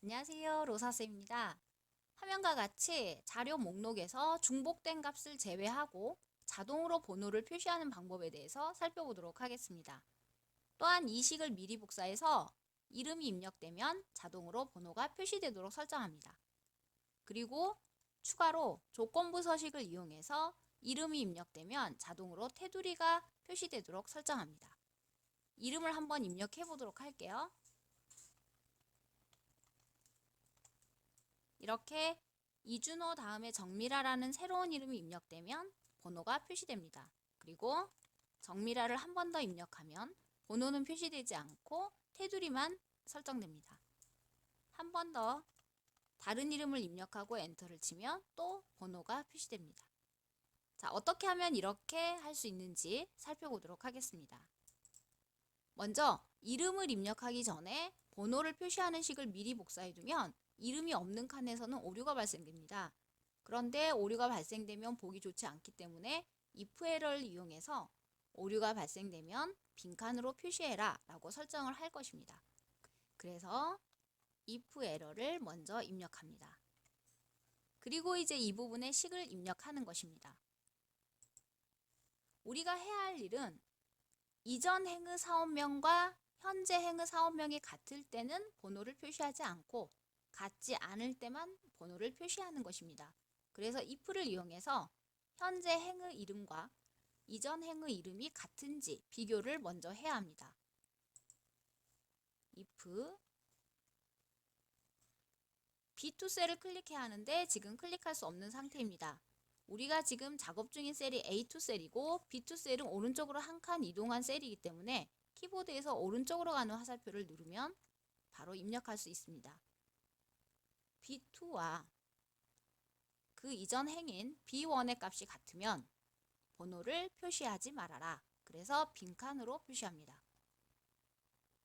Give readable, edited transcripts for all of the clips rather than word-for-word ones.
안녕하세요. 로사쌤입니다. 화면과 같이 자료 목록에서 중복된 값을 제외하고 자동으로 번호를 표시하는 방법에 대해서 살펴보도록 하겠습니다. 또한 이 식을 미리 복사해서 이름이 입력되면 자동으로 번호가 표시되도록 설정합니다. 그리고 추가로 조건부 서식을 이용해서 이름이 입력되면 자동으로 테두리가 표시되도록 설정합니다. 이름을 한번 입력해 보도록 할게요. 이렇게 이준호 다음에 정미라라는 새로운 이름이 입력되면 번호가 표시됩니다. 그리고 정미라를 한 번 더 입력하면 번호는 표시되지 않고 테두리만 설정됩니다. 한 번 더 다른 이름을 입력하고 엔터를 치면 또 번호가 표시됩니다. 자, 어떻게 하면 이렇게 할 수 있는지 살펴보도록 하겠습니다. 먼저 이름을 입력하기 전에 번호를 표시하는 식을 미리 복사해두면 이름이 없는 칸에서는 오류가 발생됩니다. 그런데 오류가 발생되면 보기 좋지 않기 때문에 if 에러를 이용해서 오류가 발생되면 빈칸으로 표시해라 라고 설정을 할 것입니다. 그래서 if 에러를 먼저 입력합니다. 그리고 이제 이 부분에 식을 입력하는 것입니다. 우리가 해야 할 일은 이전 행의 사원명과 현재 행의 사원명이 같을 때는 번호를 표시하지 않고 같지 않을 때만 번호를 표시하는 것입니다. 그래서 if를 이용해서 현재 행의 이름과 이전 행의 이름이 같은지 비교를 먼저 해야 합니다. if B2 셀을 클릭해야 하는데 지금 클릭할 수 없는 상태입니다. 우리가 지금 작업 중인 셀이 A2 셀이고 B2 셀은 오른쪽으로 한 칸 이동한 셀이기 때문에 키보드에서 오른쪽으로 가는 화살표를 누르면 바로 입력할 수 있습니다. B2와 그 이전 행인 B1의 값이 같으면 번호를 표시하지 말아라. 그래서 빈칸으로 표시합니다.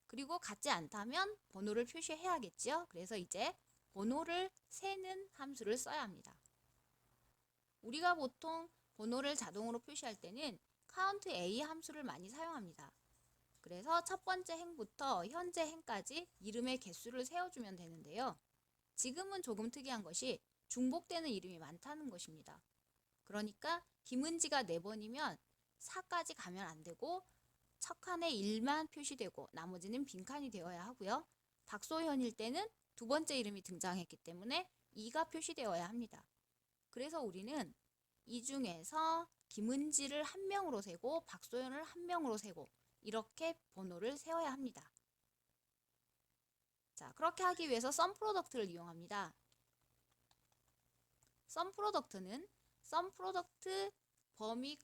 그리고 같지 않다면 번호를 표시해야겠죠. 그래서 이제 번호를 세는 함수를 써야 합니다. 우리가 보통 번호를 자동으로 표시할 때는 count A 함수를 많이 사용합니다. 그래서 첫 번째 행부터 현재 행까지 이름의 개수를 세워주면 되는데요. 지금은 조금 특이한 것이 중복되는 이름이 많다는 것입니다. 그러니까 김은지가 4번이면 4까지 가면 안 되고 첫 칸에 1만 표시되고 나머지는 빈칸이 되어야 하고요. 박소현일 때는 두 번째 이름이 등장했기 때문에 2가 표시되어야 합니다. 그래서 우리는 이 중에서 김은지를 한 명으로 세고 박소연을 한 명으로 세고 이렇게 번호를 세워야 합니다. 자, 그렇게 하기 위해서 sum product를 이용합니다. sum product는 sum product 범위,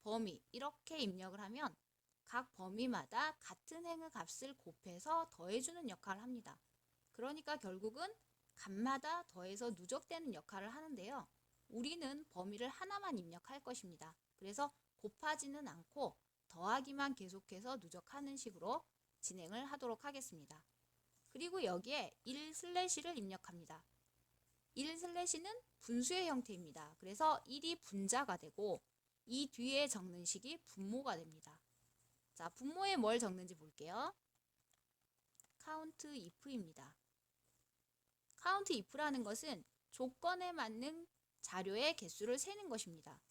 범위 이렇게 입력을 하면 각 범위마다 같은 행의 값을 곱해서 더해주는 역할을 합니다. 그러니까 결국은 값마다 더해서 누적되는 역할을 하는데요. 우리는 범위를 하나만 입력할 것입니다. 그래서 곱하지는 않고 더하기만 계속해서 누적하는 식으로 진행을 하도록 하겠습니다. 그리고 여기에 1/를 입력합니다. 1/는 분수의 형태입니다. 그래서 1이 분자가 되고 이 뒤에 적는 식이 분모가 됩니다. 자, 분모에 뭘 적는지 볼게요. count if입니다. count if라는 것은 조건에 맞는 자료의 개수를 세는 것입니다.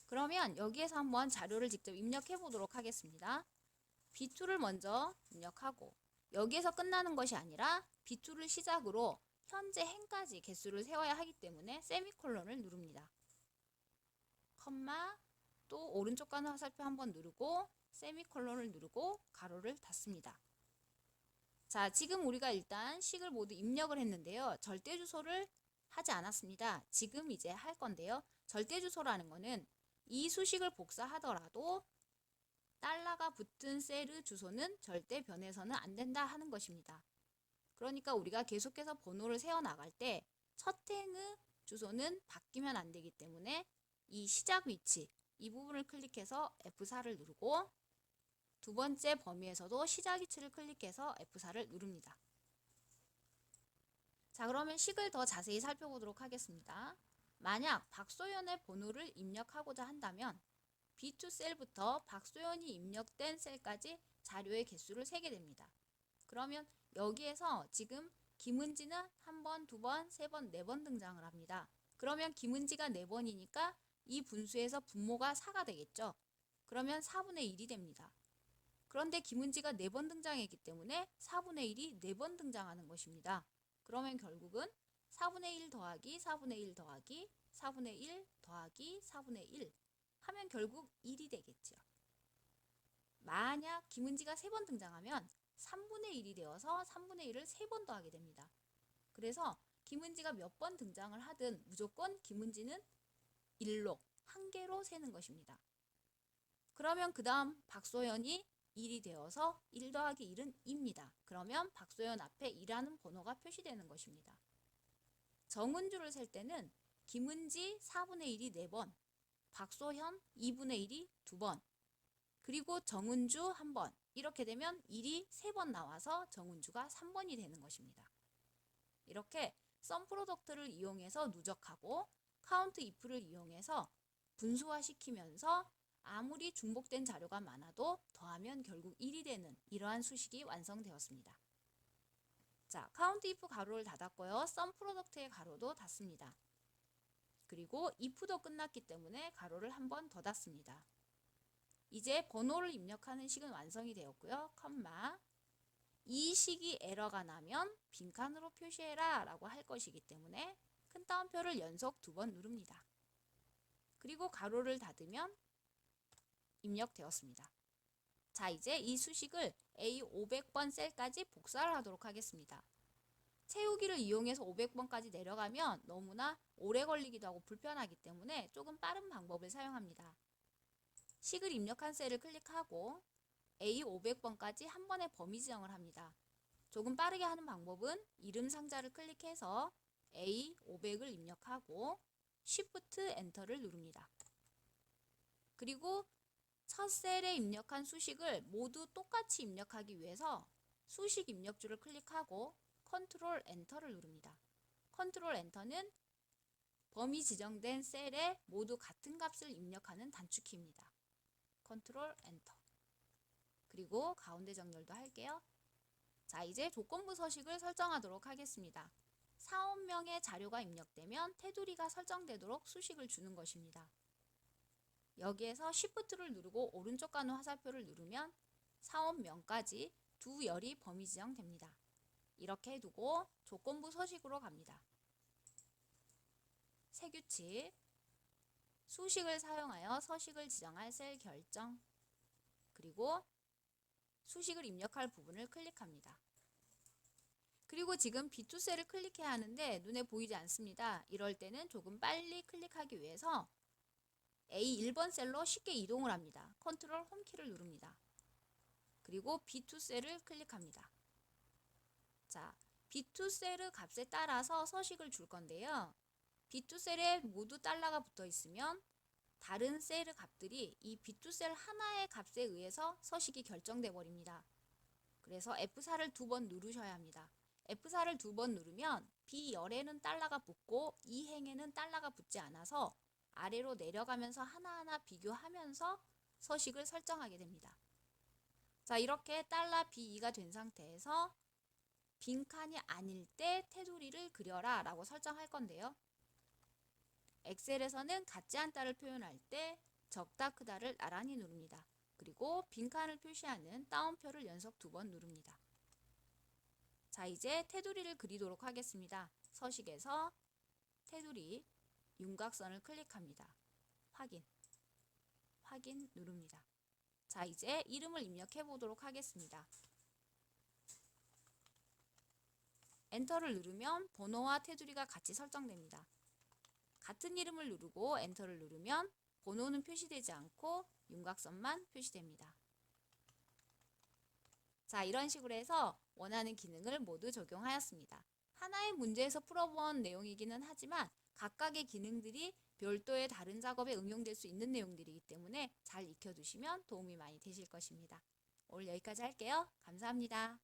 그러면 여기에서 한번 자료를 직접 입력해 보도록 하겠습니다. B2를 먼저 입력하고 여기에서 끝나는 것이 아니라 B2를 시작으로 현재 행까지 개수를 세워야 하기 때문에 세미콜론을 누릅니다. 컴마 또 오른쪽 가는 화살표 한번 누르고 세미콜론을 누르고 가로를 닫습니다. 자, 지금 우리가 일단 식을 모두 입력을 했는데요. 절대 주소를 하지 않았습니다. 지금 이제 할 건데요. 절대 주소라는 거는 이 수식을 복사하더라도 달러가 붙은 셀의 주소는 절대 변해서는 안 된다 하는 것입니다. 그러니까 우리가 계속해서 번호를 세워 나갈 때 첫 행의 주소는 바뀌면 안 되기 때문에 이 시작 위치 이 부분을 클릭해서 F4를 누르고 두 번째 범위에서도 시작 위치를 클릭해서 F4를 누릅니다. 자, 그러면 식을 더 자세히 살펴보도록 하겠습니다. 만약 박소연의 번호를 입력하고자 한다면 B2 셀부터 박소연이 입력된 셀까지 자료의 개수를 세게 됩니다. 그러면 여기에서 지금 김은지는 한 번, 두 번, 세 번, 네 번 등장을 합니다. 그러면 김은지가 4번이니까 이 분수에서 분모가 4가 되겠죠. 그러면 4분의 1이 됩니다. 그런데 김은지가 4번 등장했기 때문에 4분의 1이 4번 등장하는 것입니다. 그러면 결국은 4분의 1 더하기 4분의 1 더하기 4분의 1 더하기 4분의 1 하면 결국 1이 되겠죠. 만약 김은지가 3번 등장하면 3분의 1이 되어서 3분의 1을 3번 더하게 됩니다. 그래서 김은지가 몇 번 등장을 하든 무조건 김은지는 1로, 한 개로 세는 것입니다. 그러면 그 다음 박소연이 1이 되어서 1 더하기 1은 2입니다. 그러면 박소연 앞에 2라는 번호가 표시되는 것입니다. 정은주를 셀 때는 김은지 4분의 1이 4번, 박소현 2분의 1이 2번, 그리고 정은주 1번, 이렇게 되면 1이 3번 나와서 정은주가 3번이 되는 것입니다. 이렇게 썸 프로덕트를 이용해서 누적하고 카운트 if를 이용해서 분수화시키면서 아무리 중복된 자료가 많아도 더하면 결국 1이 되는 이러한 수식이 완성되었습니다. 자, 카운트 if 가로를 닫았고요. 썸 프로덕트의 가로도 닫습니다. 그리고 if도 끝났기 때문에 가로를 한 번 더 닫습니다. 이제 번호를 입력하는 식은 완성이 되었고요. 컴마. 이 식이 에러가 나면 빈칸으로 표시해라 라고 할 것이기 때문에 큰 따옴표를 연속 2번 누릅니다. 그리고 가로를 닫으면 입력되었습니다. 자, 이제 이 수식을 A500번 셀까지 복사를 하도록 하겠습니다. 채우기를 이용해서 500번까지 내려가면 너무나 오래 걸리기도 하고 불편하기 때문에 조금 빠른 방법을 사용합니다. 식을 입력한 셀을 클릭하고 A500번까지 한 번에 범위 지정을 합니다. 조금 빠르게 하는 방법은 이름 상자를 클릭해서 A500을 입력하고 Shift 엔터를 누릅니다. 그리고 첫 셀에 입력한 수식을 모두 똑같이 입력하기 위해서 수식 입력줄을 클릭하고 컨트롤 엔터를 누릅니다. 컨트롤 엔터는 범위 지정된 셀에 모두 같은 값을 입력하는 단축키입니다. 컨트롤 엔터. 그리고 가운데 정렬도 할게요. 자, 이제 조건부 서식을 설정하도록 하겠습니다. 사원명의 자료가 입력되면 테두리가 설정되도록 수식을 주는 것입니다. 여기에서 Shift를 누르고 오른쪽 가는 화살표를 누르면 사원명까지 두 열이 범위 지정됩니다. 이렇게 해두고 조건부 서식으로 갑니다. 새 규칙, 수식을 사용하여 서식을 지정할 셀 결정, 그리고 수식을 입력할 부분을 클릭합니다. 그리고 지금 B2 셀을 클릭해야 하는데 눈에 보이지 않습니다. 이럴 때는 조금 빨리 클릭하기 위해서 A1번 셀로 쉽게 이동을 합니다. 컨트롤 홈키를 누릅니다. 그리고 B2 셀을 클릭합니다. 자, B2 셀의 값에 따라서 서식을 줄 건데요. B2 셀에 모두 달러가 붙어 있으면 다른 셀의 값들이 이 B2 셀 하나의 값에 의해서 서식이 결정돼 버립니다. 그래서 F4를 2번 누르셔야 합니다. F4를 2번 누르면 B열에는 달러가 붙고 이 행에는 달러가 붙지 않아서 아래로 내려가면서 하나하나 비교하면서 서식을 설정하게 됩니다. 자, 이렇게 달러 B2가 된 상태에서 빈칸이 아닐 때 테두리를 그려라 라고 설정할 건데요. 엑셀에서는 같지 않다를 표현할 때 적다 크다를 나란히 누릅니다. 그리고 빈칸을 표시하는 따옴표를 연속 2번 누릅니다. 자, 이제 테두리를 그리도록 하겠습니다. 서식에서 테두리 윤곽선을 클릭합니다. 확인 누릅니다. 자, 이제 이름을 입력해 보도록 하겠습니다. 엔터를 누르면 번호와 테두리가 같이 설정됩니다. 같은 이름을 누르고 엔터를 누르면 번호는 표시되지 않고 윤곽선만 표시됩니다. 자, 이런 식으로 해서 원하는 기능을 모두 적용하였습니다. 하나의 문제에서 풀어본 내용이기는 하지만 각각의 기능들이 별도의 다른 작업에 응용될 수 있는 내용들이기 때문에 잘 익혀두시면 도움이 많이 되실 것입니다. 오늘 여기까지 할게요. 감사합니다.